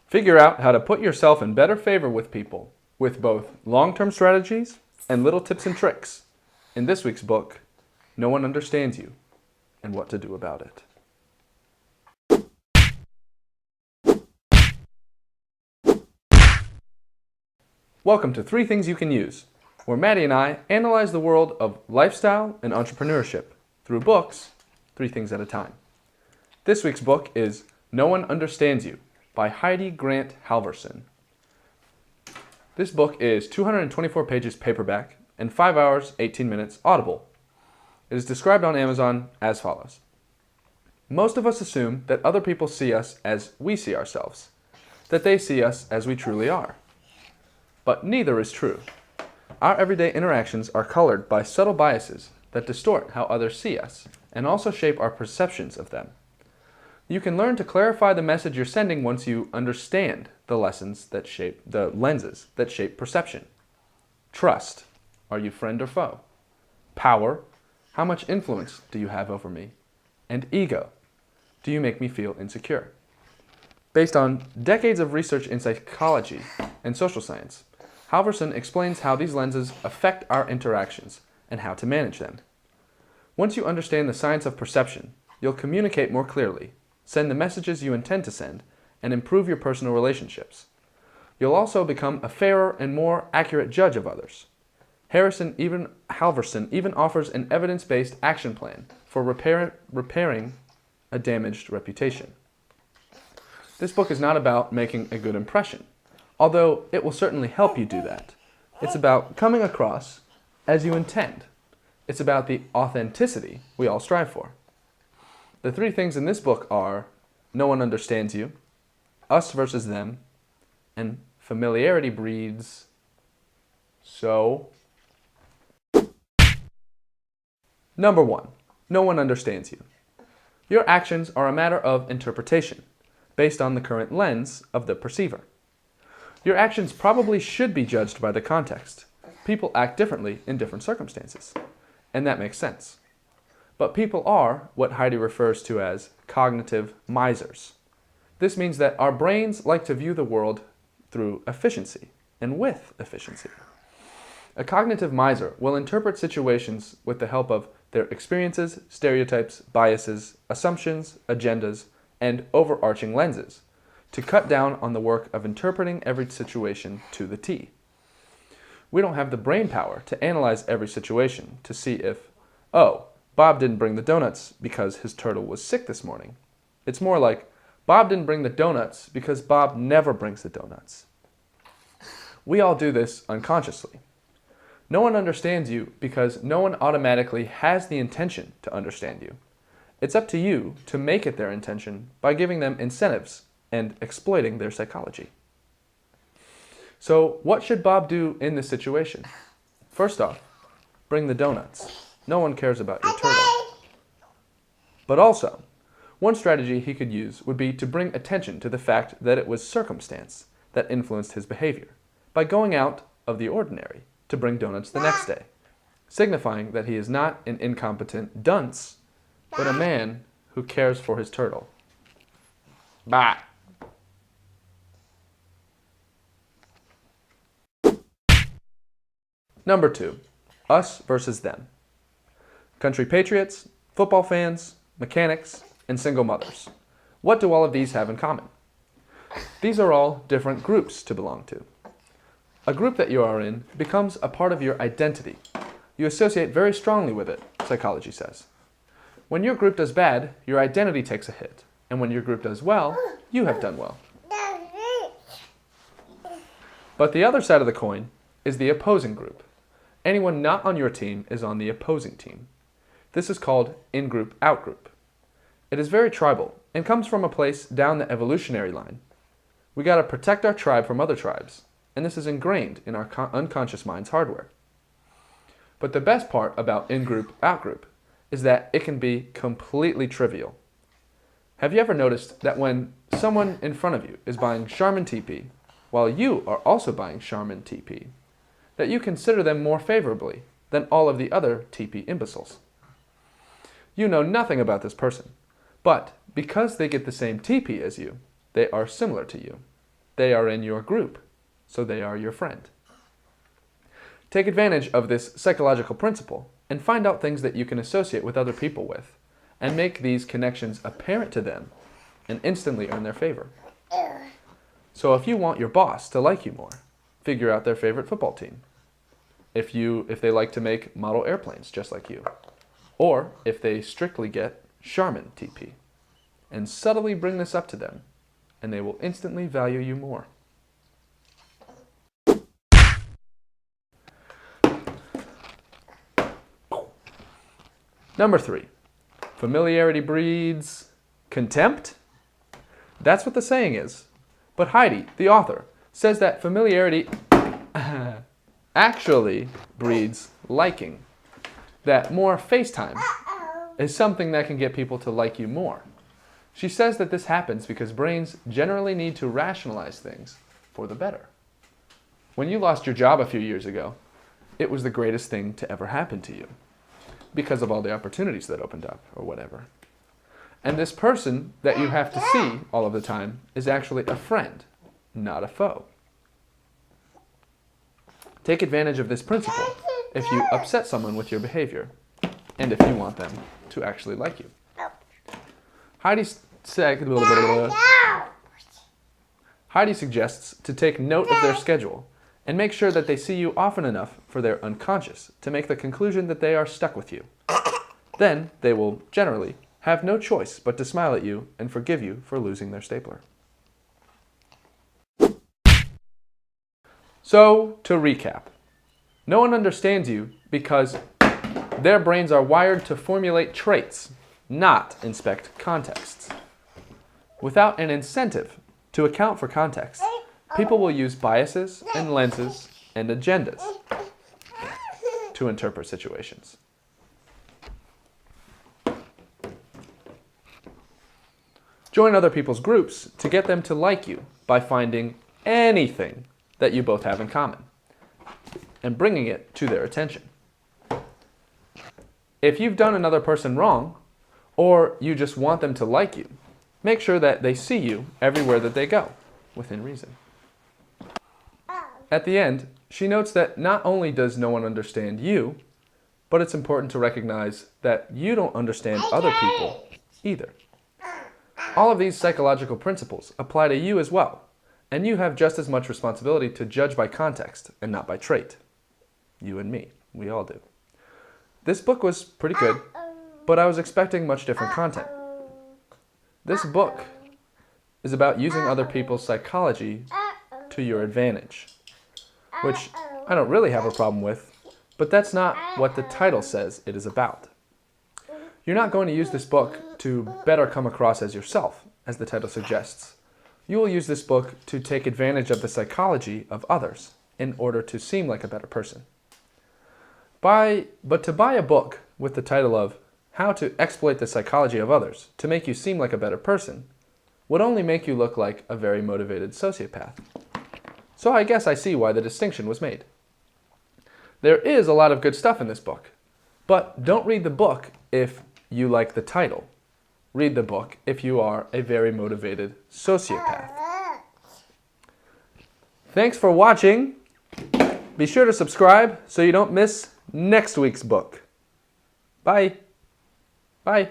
Figure out how to put yourself in better favor with people with both long-term strategies and little tips and tricks in this week's book, No One Understands You and What to Do About It. Welcome to 3 Things You Can Use, where Maddie and I analyze the world of lifestyle and entrepreneurship through books, 3 things at a time. This week's book is No One Understands You by Heidi Grant Halvorson. This book is 224 pages paperback and 5 hours, 18 minutes audible. It is described on Amazon as follows. Most of us assume that other people see us as we see ourselves, that they see us as we truly are. But neither is true. Our everyday interactions are colored by subtle biases that distort how others see us and also shape our perceptions of them. You can learn to clarify the message you're sending once you understand the lenses that shape perception. Trust. Are you friend or foe? Power. How much influence do you have over me? And ego. Do you make me feel insecure? Based on decades of research in psychology and social science, Halvorson explains how these lenses affect our interactions and how to manage them. Once you understand the science of perception, you'll communicate more clearly, send the messages you intend to send, and improve your personal relationships. You'll also become a fairer and more accurate judge of others. Halvorson even offers an evidence-based action plan for repairing a damaged reputation. This book is not about making a good impression, although it will certainly help you do that. It's about coming across as you intend. It's about the authenticity we all strive for. The 3 things in this book are No One Understands You, Us versus Them, and Familiarity Breeds. So, Number 1. No one understands you. Your actions are a matter of interpretation, based on the current lens of the perceiver. Your actions probably should be judged by the context. People act differently in different circumstances, and that makes sense. But people are what Heidi refers to as cognitive misers. This means that our brains like to view the world through efficiency and with efficiency. A cognitive miser will interpret situations with the help of their experiences, stereotypes, biases, assumptions, agendas, and overarching lenses to cut down on the work of interpreting every situation to the T. We don't have the brain power to analyze every situation to see if, oh, Bob didn't bring the donuts because his turtle was sick this morning. It's more like, Bob didn't bring the donuts because Bob never brings the donuts. We all do this unconsciously. No one understands you because no one automatically has the intention to understand you. It's up to you to make it their intention by giving them incentives and exploiting their psychology. So what should Bob do in this situation? First off, bring the donuts. No one cares about your turtle. But also, one strategy he could use would be to bring attention to the fact that it was circumstance that influenced his behavior by going out of the ordinary to bring donuts the next day, signifying that he is not an incompetent dunce, but a man who cares for his turtle. Bah! Number 2, us versus them. Country patriots, football fans, mechanics, and single mothers. What do all of these have in common? These are all different groups to belong to. A group that you are in becomes a part of your identity. You associate very strongly with it, psychology says. When your group does bad, your identity takes a hit. And when your group does well, you have done well. But the other side of the coin is the opposing group. Anyone not on your team is on the opposing team. This is called in-group, out-group. It is very tribal and comes from a place down the evolutionary line. We gotta protect our tribe from other tribes, and this is ingrained in our unconscious mind's hardware. But the best part about in-group, out-group is that it can be completely trivial. Have you ever noticed that when someone in front of you is buying Charmin TP, while you are also buying Charmin TP, that you consider them more favorably than all of the other TP imbeciles? You know nothing about this person, but because they get the same TP as you, they are similar to you. they are in your group, so they are your friend. Take advantage of this psychological principle and find out things that you can associate with other people with, and make these connections apparent to them and instantly earn their favor. So if you want your boss to like you more, figure out their favorite football team. If they like to make model airplanes just like you, or if they strictly get Charmin TP, and subtly bring this up to them, and they will instantly value you more. Number 3, familiarity breeds contempt? That's what the saying is. But Heidi, the author, says that familiarity actually breeds liking. That more FaceTime is something that can get people to like you more. She says that this happens because brains generally need to rationalize things for the better. When you lost your job a few years ago, it was the greatest thing to ever happen to you because of all the opportunities that opened up or whatever. And this person that you have to see all of the time is actually a friend, not a foe. Take advantage of this principle if you upset someone with your behavior and if you want them to actually like you. Heidi suggests to take note of their schedule and make sure that they see you often enough for their unconscious to make the conclusion that they are stuck with you. Then they will generally have no choice but to smile at you and forgive you for losing their stapler. So, to recap, no one understands you because their brains are wired to formulate traits, not inspect contexts. Without an incentive to account for context, people will use biases and lenses and agendas to interpret situations. Join other people's groups to get them to like you by finding anything that you both have in common and bringing it to their attention. If you've done another person wrong, or you just want them to like you, make sure that they see you everywhere that they go, within reason. At the end, she notes that not only does no one understand you, but it's important to recognize that you don't understand other people either. All of these psychological principles apply to you as well, and you have just as much responsibility to judge by context and not by trait. You and me, we all do. This book was pretty good, but I was expecting much different content. This book is about using other people's psychology to your advantage, which I don't really have a problem with, but that's not what the title says it is about. You're not going to use this book to better come across as yourself, as the title suggests. You will use this book to take advantage of the psychology of others in order to seem like a better person. But to buy a book with the title of How to Exploit the Psychology of Others to Make You Seem Like a Better Person would only make you look like a very motivated sociopath. So I guess I see why the distinction was made. There is a lot of good stuff in this book, but don't read the book if you like the title. Read the book if you are a very motivated sociopath. Thanks for watching. Be sure to subscribe so you don't miss next week's book. Bye. Bye.